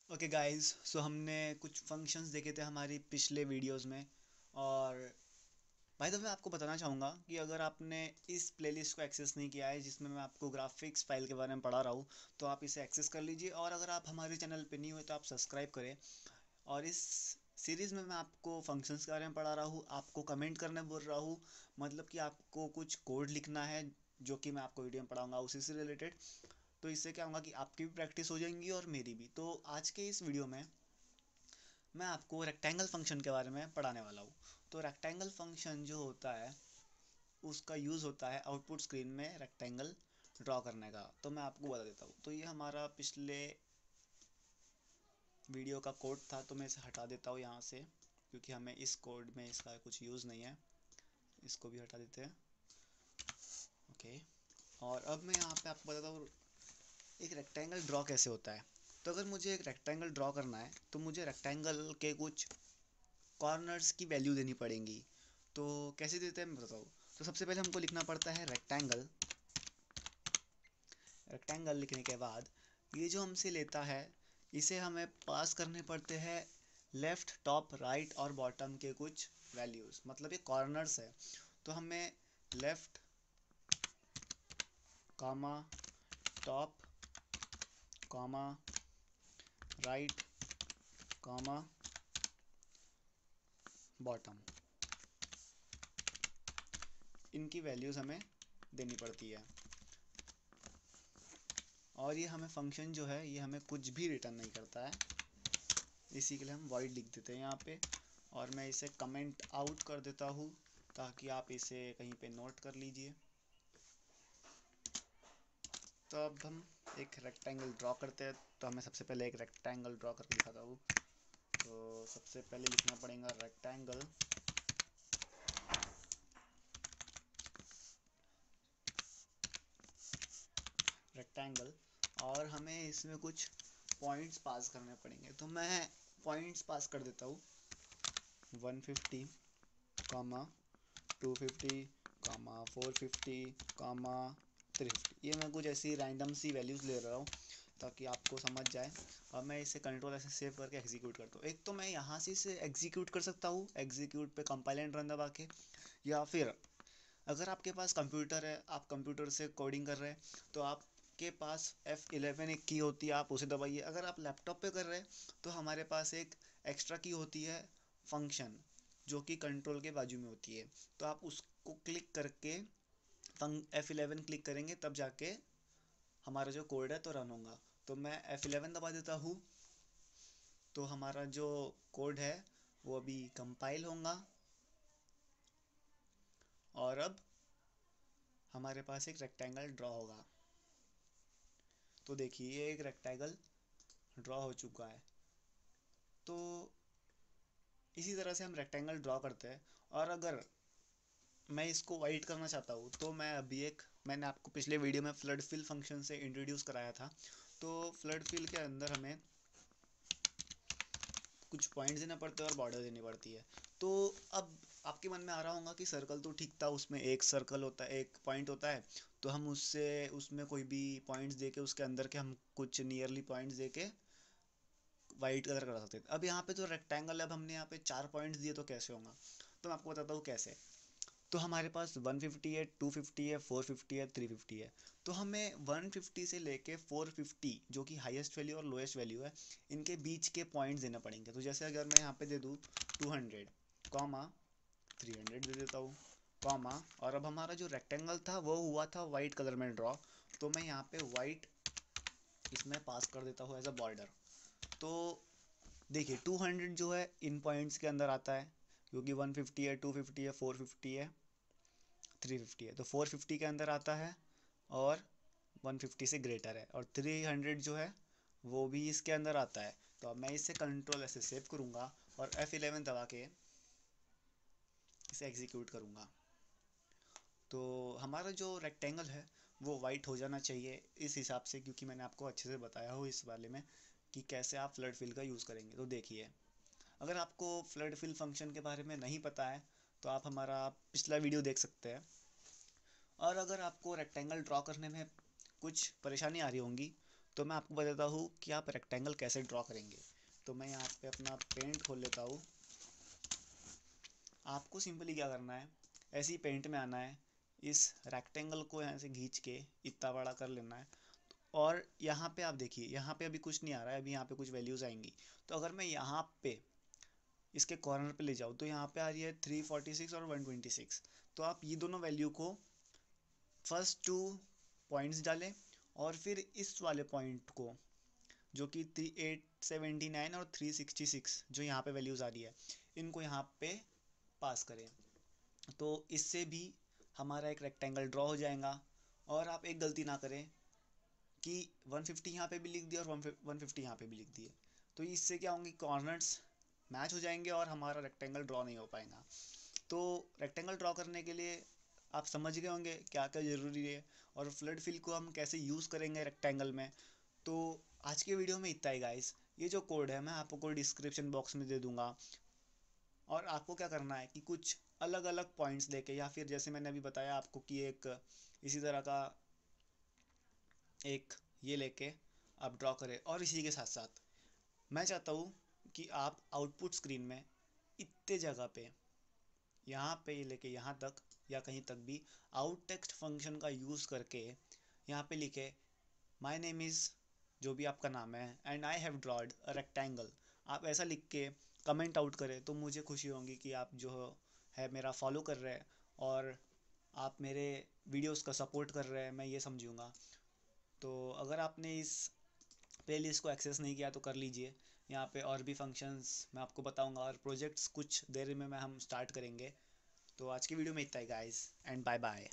Okay guys, सो हमने कुछ functions देखे थे हमारी पिछले वीडियोस में। और भाई तो मैं आपको बताना चाहूँगा कि अगर आपने इस प्लेलिस्ट को एक्सेस नहीं किया है जिसमें मैं आपको ग्राफिक्स फाइल के बारे में पढ़ा रहा हूँ, तो आप इसे एक्सेस कर लीजिए। और अगर आप हमारे चैनल पे नहीं हुए तो आप सब्सक्राइब करें। और इस सीरीज़ में मैं आपको फंक्शंस के बारे में पढ़ा रहा हूँ, आपको कमेंट करने बोल रहा हूँ। मतलब कि आपको कुछ कोड लिखना है जो कि मैं आपको वीडियो में पढ़ाऊँगा उसी से रिलेटेड। तो इससे क्या होगा कि आपकी भी प्रैक्टिस हो जाएंगी और मेरी भी। तो आज के इस वीडियो में मैं आपको रेक्टेंगल फंक्शन के बारे में पढ़ाने वाला हूँ। तो रेक्टेंगल फंक्शन जो होता है उसका यूज़ होता है आउटपुट स्क्रीन में रेक्टेंगल ड्रॉ करने का। तो मैं आपको बता देता हूँ। तो ये हमारा पिछले वीडियो का कोड था, तो मैं इसे हटा देता हूँ यहाँ से क्योंकि हमें इस कोड में इसका कुछ यूज़ नहीं है। इसको भी हटा देते हैं। ओके। और अब मैं यहाँ पे आपको बताता हूँ एक रेक्टेंगल ड्रॉ कैसे होता है। तो अगर मुझे एक रेक्टेंगल ड्रॉ करना है तो मुझे रेक्टेंगल के कुछ कॉर्नर्स की वैल्यू देनी पड़ेंगी। तो कैसे देते हैं मैं बताता हूँ। तो सबसे पहले हमको लिखना पड़ता है रेक्टेंगल। रेक्टेंगल लिखने के बाद ये जो हमसे लेता है इसे हमें पास करने पड़ते हैं लेफ़्ट, टॉप, राइट और बॉटम के कुछ वैल्यूज़। मतलब ये कॉर्नर्स है, तो हमें left comma top comma right comma bottom, इनकी वैल्यूज़ हमें देनी पड़ती है। और ये हमें फंक्शन जो है ये हमें कुछ भी रिटर्न नहीं करता है, इसी के लिए हम वॉइड लिख देते हैं यहाँ पे। और मैं इसे कमेंट आउट कर देता हूँ ताकि आप इसे कहीं पे नोट कर लीजिए। तो अब हम एक रेक्टेंगल ड्रॉ करते हैं। तो हमें सबसे पहले एक रेक्टेंगल ड्रॉ करके दिखाता हूँ। तो सबसे पहले लिखना पड़ेगा रेक्टेंगल। रेक्टेंगल और हमें इसमें कुछ पॉइंट्स पास करने पड़ेंगे। तो मैं पॉइंट्स पास कर देता हूँ 150 कामा 250 कामा 450 कामा 350। ये मैं कुछ ऐसी रैंडम सी वैल्यूज़ ले रहा हूँ ताकि आपको समझ जाए। और मैं इसे कंट्रोल ऐसे सेव करके एग्जीक्यूट करता हूँ। एक तो मैं यहाँ से इसे एग्जीक्यूट कर सकता हूँ, एग्जीक्यूट पे कंपाइल एंड रन दबा के। या फिर अगर आपके पास कंप्यूटर है, आप कंप्यूटर से कोडिंग कर रहे हैं, तो आपके पास F11 एक की होती है, आप उसे दबाइए। अगर आप लैपटॉप पे कर रहे हैं तो हमारे पास एक एक्स्ट्रा की होती है फंक्शन, जो कि कंट्रोल के बाजू में होती है। तो आप उसको क्लिक करके F11 क्लिक करेंगे तब जाके हमारा जो कोड है तो रन होगा। तो मैं F11 दबा देता हूँ। तो हमारा जो कोड है वो अभी कंपाइल होगा और अब हमारे पास एक रेक्टेंगल ड्रॉ होगा। तो देखिए ये एक रेक्टेंगल ड्रॉ हो चुका है। तो इसी तरह से हम रेक्टेंगल ड्रॉ करते हैं। और अगर मैं इसको वाइट करना चाहता हूँ तो मैं अभी मैंने आपको पिछले वीडियो में फ्लड फिल फंक्शन से इंट्रोड्यूस कराया था। तो फ्लड फिल के अंदर हमें कुछ पॉइंट्स देना पड़ते हैं और बॉर्डर देनी पड़ती है। तो अब आपके मन में आ रहा होगा कि सर्कल तो ठीक था, उसमें एक सर्कल होता है, एक पॉइंट होता है, तो हम उससे उसमें कोई भी पॉइंट्स दे के उसके अंदर के हम कुछ नियरली पॉइंट्स दे के वाइट कलर करा सकते थे। अब यहाँ पे तो रेक्टेंगल है, अब हमने यहाँ पे 4 पॉइंट्स दिए तो कैसे होगा। तो मैं आपको बताता हूँ कैसे। तो हमारे पास 150 है, 250 है, 450 है, 350 है। तो हमें 150 से लेके 450 जो कि हाईएस्ट वैल्यू और लोएस्ट वैल्यू है, इनके बीच के पॉइंट्स देने पड़ेंगे। तो जैसे अगर मैं यहाँ पे दे दूँ 200 कॉमा 300 दे देता हूँ कॉमा। और अब हमारा जो रेक्टेंगल था वो हुआ था वाइट कलर में ड्रॉ, तो मैं यहाँ पे वाइट इसमें पास कर देता हूँ एज अ बॉर्डर। तो देखिए 200 जो है इन पॉइंट्स के अंदर आता है क्योंकि 150 है, 250 है, 450 है, 350 है। तो 450 के अंदर आता है और 150 से ग्रेटर है। और 300 जो है वो भी इसके अंदर आता है। तो अब मैं इसे कंट्रोल ऐसे सेव करूँगा और F11 दबा के इसे एग्जीक्यूट करूँगा। तो हमारा जो रेक्टेंगल है वो वाइट हो जाना चाहिए इस हिसाब से, क्योंकि मैंने आपको अच्छे से बताया हो इस बारे में कि कैसे आप फ्लड फिल का यूज़ करेंगे। तो देखिए अगर आपको फ्लड फिल फंक्शन के बारे में नहीं पता है तो आप हमारा पिछला वीडियो देख सकते हैं। और अगर आपको रेक्टेंगल ड्रॉ करने में कुछ परेशानी आ रही होंगी तो मैं आपको बताता हूँ कि आप रेक्टेंगल कैसे ड्रॉ करेंगे। तो मैं यहाँ पे अपना पेंट खोल लेता हूँ। आपको सिंपली क्या करना है, ऐसे ही पेंट में आना है, इस रेक्टेंगल को यहाँ से खींच के इतना बड़ा कर लेना है। और यहाँ पे आप देखिए, यहाँ पे अभी कुछ नहीं आ रहा है, अभी यहाँ पे कुछ वैल्यूज़ आएंगी। तो अगर मैं यहाँ पे इसके कॉर्नर पे ले जाऊँ तो यहाँ पे आ रही है 346 और 126। तो आप ये दोनों वैल्यू को फर्स्ट 2 पॉइंट्स डालें और फिर इस वाले पॉइंट को जो कि 879 और 366 जो यहाँ पे वैल्यूज़ आ रही है, इनको यहाँ पे पास करें। तो इससे भी हमारा एक रेक्टेंगल ड्रॉ हो जाएगा। और आप एक गलती ना करें कि 150 यहाँ पे भी लिख दिया और 150 यहाँ पे भी लिख दिए, तो इससे क्या होंगे, कॉर्नर्स मैच हो जाएंगे और हमारा रेक्टेंगल ड्रॉ नहीं हो पाएगा। तो रेक्टेंगल ड्रॉ करने के लिए आप समझ गए होंगे क्या क्या ज़रूरी है और फ्लड फिल को हम कैसे यूज़ करेंगे रेक्टेंगल में। तो आज के वीडियो में इतना ही गाइस। ये जो कोड है मैं आपको डिस्क्रिप्शन बॉक्स में दे दूँगा, और आपको क्या करना है कि कुछ अलग अलग पॉइंट्स लेके, या फिर जैसे मैंने अभी बताया आपको कि एक इसी तरह का एक ये लेके आप ड्रॉ करें। और इसी के साथ साथ मैं चाहता हूँ कि आप आउटपुट स्क्रीन में इतने जगह पे, यहाँ पे लेके यहाँ तक या कहीं तक भी आउट टेक्स्ट फंक्शन का यूज़ करके यहाँ पे लिखे माय नेम इज़, जो भी आपका नाम है, and I have drawed a rectangle. आप ऐसा लिख के कमेंट आउट करें तो मुझे खुशी होगी कि आप जो है मेरा फॉलो कर रहे हैं और आप मेरे वीडियोस का सपोर्ट कर रहे हैं, मैं ये समझूंगा। तो अगर आपने इस प्लेलिस्ट को एक्सेस नहीं किया तो कर लीजिए। यहाँ पे और भी फंक्शंस मैं आपको बताऊंगा और प्रोजेक्ट्स कुछ देर में हम स्टार्ट करेंगे। तो आज की वीडियो में इतना ही गाइस, एंड बाय बाय।